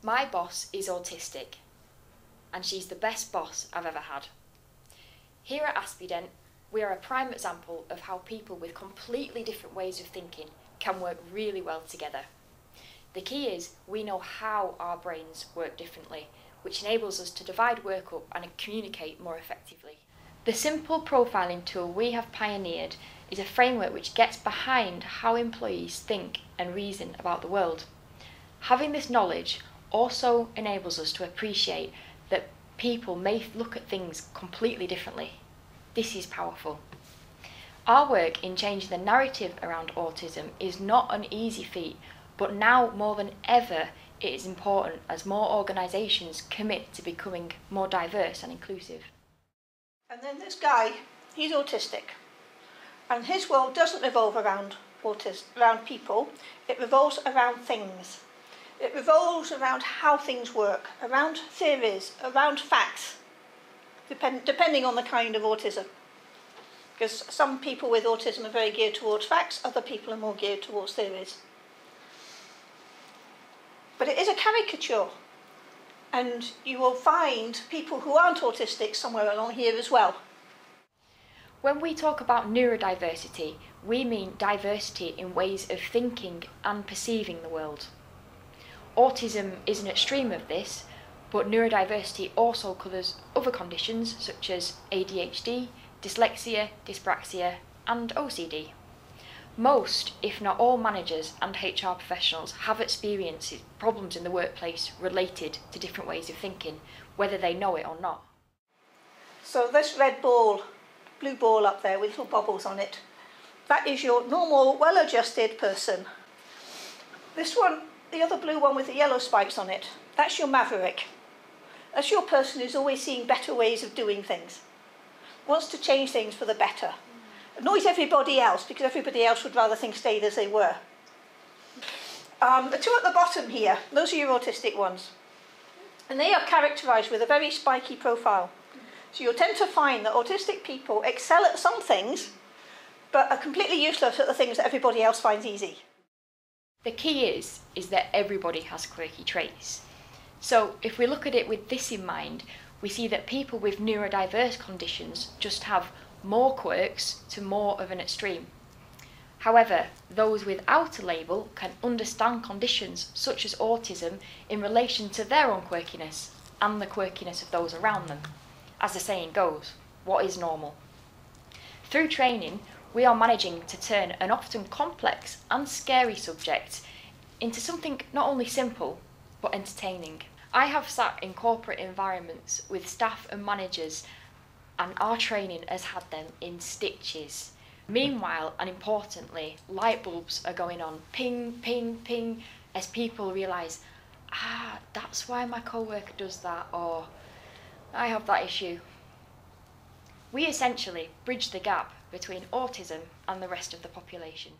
My boss is autistic, and she's the best boss I've ever had. Here at Aspiedent, we are a prime example of how people with completely different ways of thinking can work really well together. The key is we know how our brains work differently, which enables us to divide work up and communicate more effectively. The simple profiling tool we have pioneered is a framework which gets behind how employees think and reason about the world. Having this knowledge also enables us to appreciate that people may look at things completely differently. This is powerful. Our work in changing the narrative around autism is not an easy feat, but now more than ever it is important as more organisations commit to becoming more diverse and inclusive. And then this guy, he's autistic, and his world doesn't revolve around people, it revolves around things. It revolves around how things work, around theories, around facts, depending on the kind of autism. Because some people with autism are very geared towards facts, other people are more geared towards theories. But it is a caricature, and you will find people who aren't autistic somewhere along here as well. When we talk about neurodiversity, we mean diversity in ways of thinking and perceiving the world. Autism is an extreme of this, but neurodiversity also covers other conditions such as ADHD, dyslexia, dyspraxia, and OCD. Most, if not all, managers and HR professionals have experienced problems in the workplace related to different ways of thinking, whether they know it or not. So this red ball, blue ball up there with little bubbles on it, that is your normal, well-adjusted person. This one, the other blue one with the yellow spikes on it, that's your maverick. That's your person who's always seeing better ways of doing things, wants to change things for the better. Annoys everybody else because everybody else would rather things stayed as they were. The two at the bottom here, those are your autistic ones. And they are characterised with a very spiky profile. So you'll tend to find that autistic people excel at some things, but are completely useless at the things that everybody else finds easy. The key is that everybody has quirky traits. So if we look at it with this in mind, we see that people with neurodiverse conditions just have more quirks to more of an extreme. However, those without a label can understand conditions such as autism in relation to their own quirkiness and the quirkiness of those around them. As the saying goes, what is normal? Through training, we are managing to turn an often complex and scary subject into something not only simple, but entertaining. I have sat in corporate environments with staff and managers, and our training has had them in stitches. Meanwhile, and importantly, light bulbs are going on ping, ping, ping, as people realise, that's why my co-worker does that, or I have that issue. We essentially bridge the gap between autism and the rest of the population.